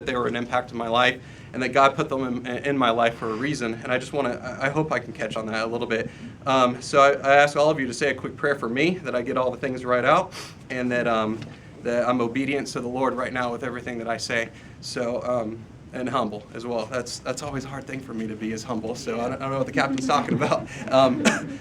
they were an impact in my life, and that God put them in my life for a reason. And I just want to, I hope I can catch on that a little bit. So I ask all of you to say a quick prayer for me, that I get all the things right out, and that I'm obedient to the Lord right now with everything that I say. So, and humble as well. That's always a hard thing for me to be, is humble. So I don't know what the captain's talking about.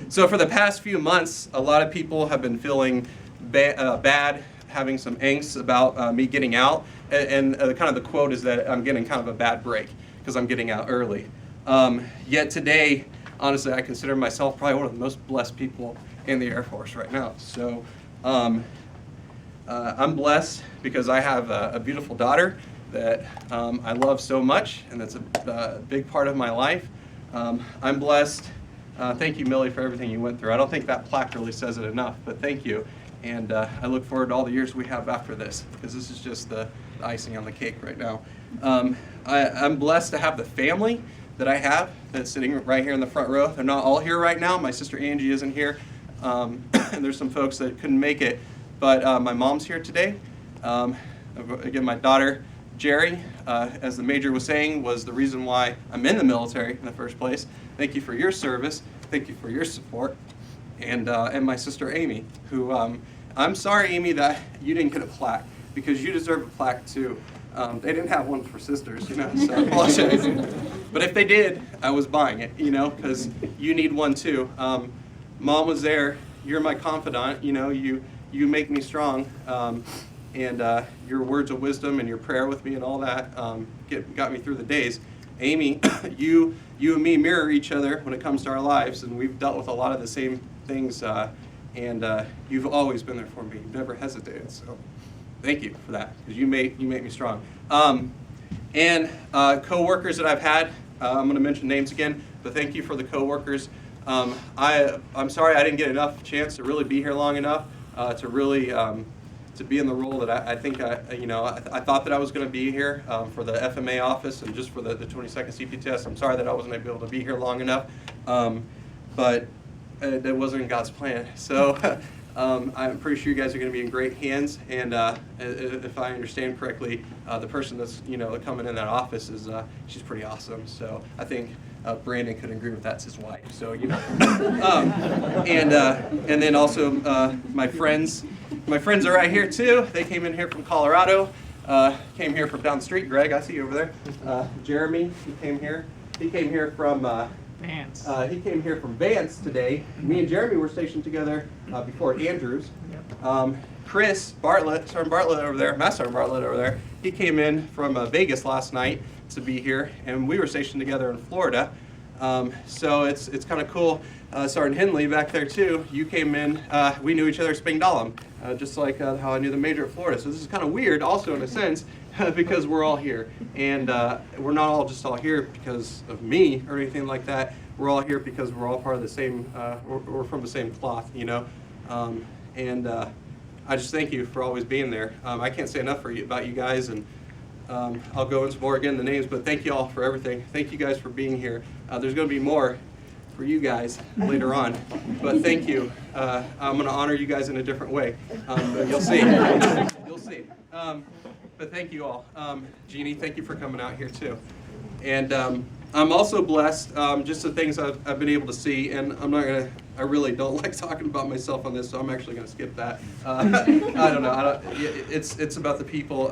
So for the past few months, a lot of people have been feeling bad, having some angst about me getting out. And kind of the quote is that I'm getting kind of a bad break because I'm getting out early. Yet today, honestly, I consider myself probably one of the most blessed people in the Air Force right now. So I'm blessed because I have a beautiful daughter that I love so much, and that's a big part of my life. I'm blessed. Thank you, Millie, for everything you went through. I don't think that plaque really says it enough, but thank you. And I look forward to all the years we have after this, because this is just the icing on the cake right now. I'm blessed to have the family that I have that's sitting right here in the front row. They're not all here right now. My sister Angie isn't here, and there's some folks that couldn't make it. But my mom's here today. Again, my daughter Jerry, as the major was saying, was the reason why I'm in the military in the first place. Thank you for your service. Thank you for your support. And my sister Amy, who I'm sorry, Amy, that you didn't get a plaque, because you deserve a plaque too. They didn't have one for sisters, so I apologize. But if they did, I was buying it, because you need one too. Mom was there. You're my confidant. You make me strong. And your words of wisdom and your prayer with me and all that got me through the days. Amy, you and me mirror each other when it comes to our lives, and we've dealt with a lot of the same things, and you've always been there for me. You've never hesitated, so thank you for that, because you make me strong. And co-workers that I've had, I'm going to mention names again, but thank you for the co-workers. I'm sorry I didn't get enough chance to really be here long enough to really to be in the role that I think I thought that I was going to be here for the FMA office and just for the 22nd CP test. I'm sorry that I wasn't able to be here long enough, but that wasn't in God's plan. So I'm pretty sure you guys are going to be in great hands. And if I understand correctly, the person that's coming in that office is she's pretty awesome. So I think Brandon could agree with that's his wife. So and then also my friends. My friends are right here too. They came in here from Colorado. Came here from down the street. Greg, I see you over there. Jeremy, he came here. He came here from Vance. He came here from Vance today. Me and Jeremy were stationed together before at Andrews. Yep. Chris Bartlett, Sergeant Bartlett over there, Master Sergeant Bartlett over there, he came in from Vegas last night to be here, and we were stationed together in Florida. So it's kind of cool. Sergeant Henley back there too, you came in, we knew each other at Spangdahlem, just like how I knew the major at Florida. So this is kind of weird also in a sense, because we're all here. And we're not all just all here because of me or anything like that. We're all here because we're all part of the same, we're from the same cloth, and I just thank you for always being there. I can't say enough about you guys, and I'll go into more again the names, but thank you all for everything. Thank you guys for being here. There's going to be more for you guys later on, but thank you. I'm going to honor you guys in a different way, but you'll see. You'll see. But thank you all. Jeannie, thank you for coming out here too. And I'm also blessed, just the things I've been able to see, and I really don't like talking about myself on this, so I'm actually going to skip that. I don't know. It's about the people.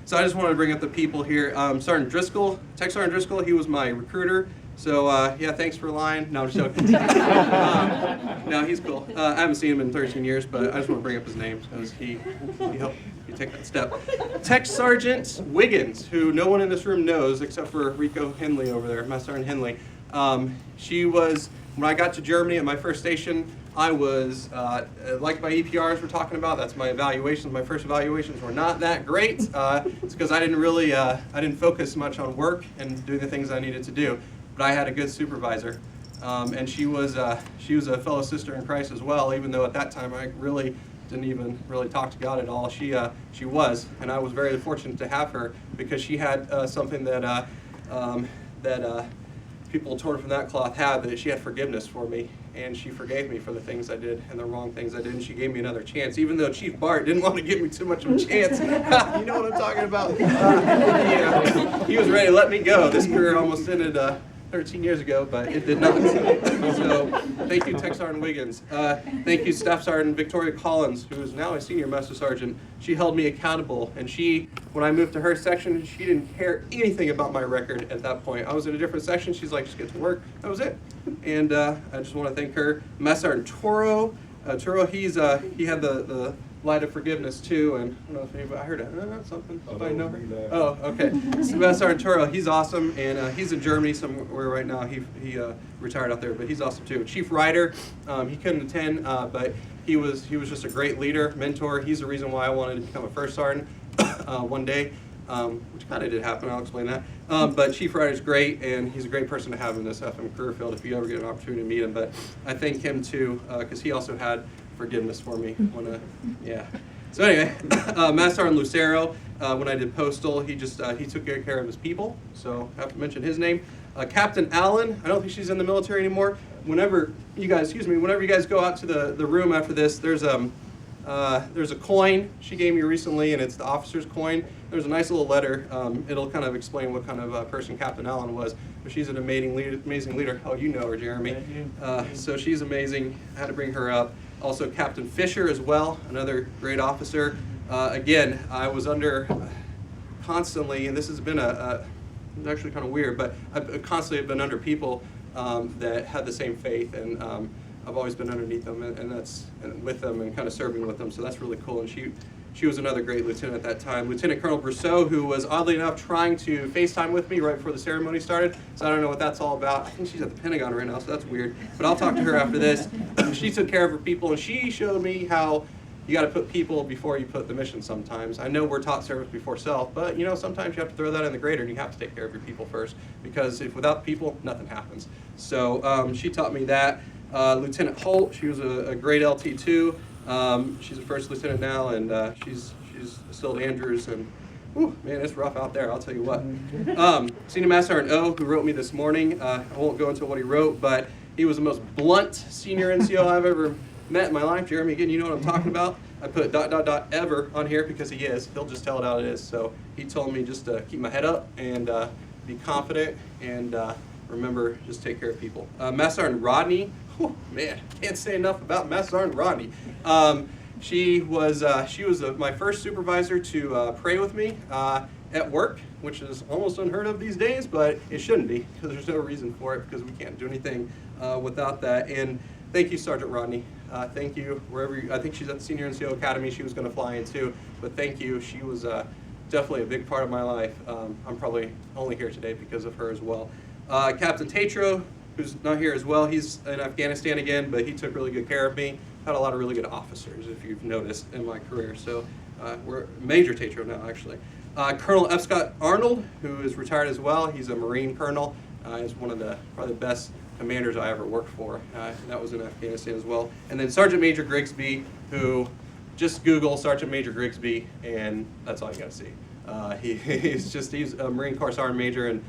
So I just wanted to bring up the people here. Sergeant Driscoll, Tech Sergeant Driscoll, he was my recruiter. So yeah, thanks for lying. No, I'm just joking. No, he's cool. I haven't seen him in 13 years, but I just want to bring up his name because he helped me take that step. Tech Sergeant Wiggins, who no one in this room knows except for Rico Henley over there, Master Sergeant Henley. She was, when I got to Germany at my first station, I was, like my EPRs were talking about, that's my evaluations. My first evaluations were not that great. It's because I didn't focus much on work and doing the things I needed to do. But I had a good supervisor, and she was a fellow sister in Christ as well. Even though at that time I really didn't even really talk to God at all, she was, and I was very fortunate to have her because she had something that people torn from that cloth have, that she had forgiveness for me, and she forgave me for the things I did and the wrong things I did, and she gave me another chance, even though Chief Bart didn't want to give me too much of a chance. You know what I'm talking about? He was ready to let me go. This career almost ended 13 years ago, but it did not. So thank you, Tech Sergeant Wiggins. Thank you, Staff Sergeant Victoria Collins, who is now a Senior Master Sergeant. She held me accountable, and when I moved to her section, she didn't care anything about my record at that point. I was in a different section. She's like, just get to work. That was it. And I just want to thank her. Master Sergeant Toro, he had the light of forgiveness too, and I don't know if anybody, I heard something. Anybody know her? Oh, okay. Master Sergeant Toro, he's awesome, and he's in Germany somewhere right now. He retired out there, but he's awesome too. Chief Ryder, he couldn't attend, but he was just a great leader, mentor. He's the reason why I wanted to become a first sergeant one day, which kind of did happen. I'll explain that. But Chief Ryder's great, and he's a great person to have in this FM career field if you ever get an opportunity to meet him. But I thank him too, because he also had forgiveness for me. So anyway, Master Sergeant Lucero, when I did postal, he took good care of his people. So I have to mention his name. Captain Allen, I don't think she's in the military anymore. Whenever you guys go out to the room after this, there's a coin she gave me recently, and it's the officer's coin. There's a nice little letter. It'll kind of explain what kind of person Captain Allen was. But she's an amazing leader. Oh, you know her, Jeremy. So she's amazing. I had to bring her up. Also, Captain Fisher as well, another great officer. Again, I was under constantly, and this has been it's actually kind of weird, but I've constantly been under people that had the same faith, and I've always been underneath them and with them and kind of serving with them, so that's really cool. And she was another great lieutenant at that time. Lieutenant Colonel Brousseau, who was oddly enough trying to FaceTime with me right before the ceremony started, so I don't know what that's all about. I think she's at the Pentagon right now, so that's weird. But I'll talk to her after this. She took care of her people, and she showed me how you got to put people before you put the mission sometimes. I know we're taught service before self, but sometimes you have to throw that in the grader, and you have to take care of your people first, because without people, nothing happens. So she taught me that. Lieutenant Holt, she was a great LT too. She's a first lieutenant now, and she's still at Andrews, and whew, man, it's rough out there, I'll tell you what. Senior Master Sergeant O, who wrote me this morning, I won't go into what he wrote, but he was the most blunt senior NCO I've ever met in my life. Jeremy, again, you know what I'm talking about. I put ... ever on here because he is. He'll just tell it how it is. So he told me just to keep my head up and be confident and remember, just take care of people. Master Sergeant Rodney, whew, man, can't say enough about Master Sergeant Rodney. She was my first supervisor to pray with me at work, which is almost unheard of these days, but it shouldn't be, because there's no reason for it, because we can't do anything without that. And thank you, Sergeant Rodney. Thank you, I think she's at the Senior NCO Academy. She was going to fly in too, but thank you. She was definitely a big part of my life. I'm probably only here today because of her as well. Captain Tatro, who's not here as well, he's in Afghanistan again, but he took really good care of me. Had a lot of really good officers, if you've noticed, in my career. So we're Major Tatro now, actually. Colonel MSgt Arnold, who is retired as well. He's a Marine colonel. He's one of probably the best commanders I ever worked for. That was in Afghanistan as well. And then Sergeant Major Grigsby, who just Google Sergeant Major Grigsby, and that's all you got to see. He's a Marine Corps Sergeant Major, and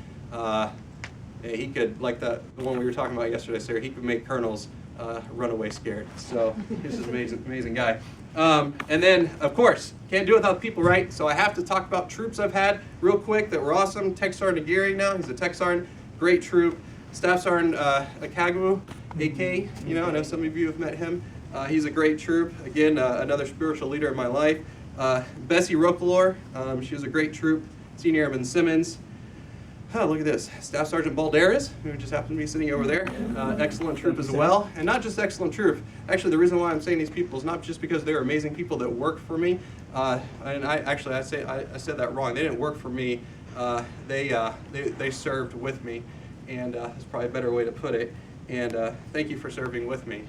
he could, like the one we were talking about yesterday, sir, he could make colonels run away scared. So he's an amazing guy. And then, of course, can't do it without people, right? So I have to talk about troops I've had real quick that were awesome. Tech Sergeant Aguirre now, he's a Tech Sergeant, great troop. Staff Sergeant Akagu, AK, I know some of you have met him. He's a great troop. Again, another spiritual leader in my life. Bessie Roquelaure, she was a great troop. Senior Airman Simmons. Oh, look at this. Staff Sergeant Balderas, who just happens to be sitting over there. Excellent troop as well. And not just excellent troop. Actually, the reason why I'm saying these people is not just because they're amazing people that work for me. And I said that wrong. They didn't work for me. They served with me. And that's probably a better way to put it. And thank you for serving with me,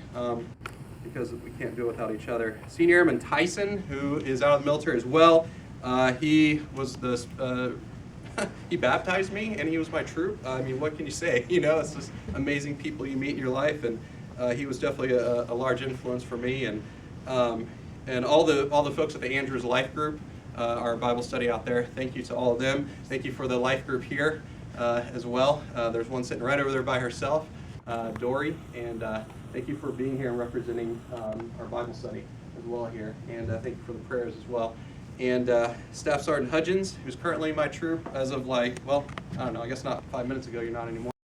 because we can't do it without each other. Senior Airman Tyson, who is out of the military as well, he was he baptized me, and he was my troop. I mean, what can you say? It's just amazing people you meet in your life, and he was definitely a large influence for me. And all the folks at the Andrews Life Group, our Bible study out there, thank you to all of them. Thank you for the life group here. as well. There's one sitting right over there by herself, Dory, and thank you for being here and representing our Bible study as well here, and thank you for the prayers as well. And Staff Sergeant Hudgens, who's currently in my troop as of I don't know, I guess not 5 minutes ago, you're not anymore.